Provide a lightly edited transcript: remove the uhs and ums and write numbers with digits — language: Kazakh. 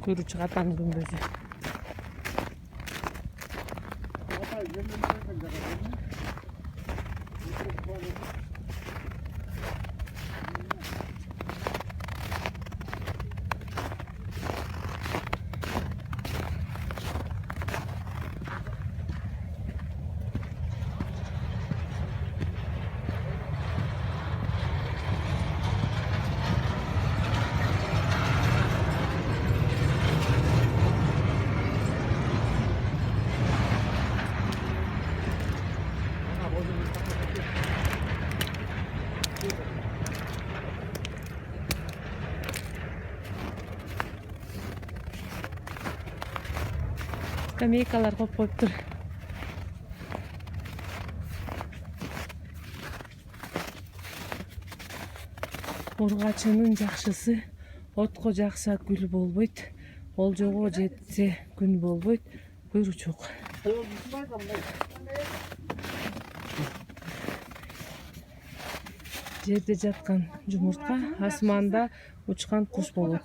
Kuyruçuk atan gümbözü. Скамейкалар коюп коюптур. Ургачынын жакшысы отко жакса гүл болбойт, олжого жетсе күн болбойт. Куйручук. Жерде жаткан жумуртка, асманда учкан куш болот.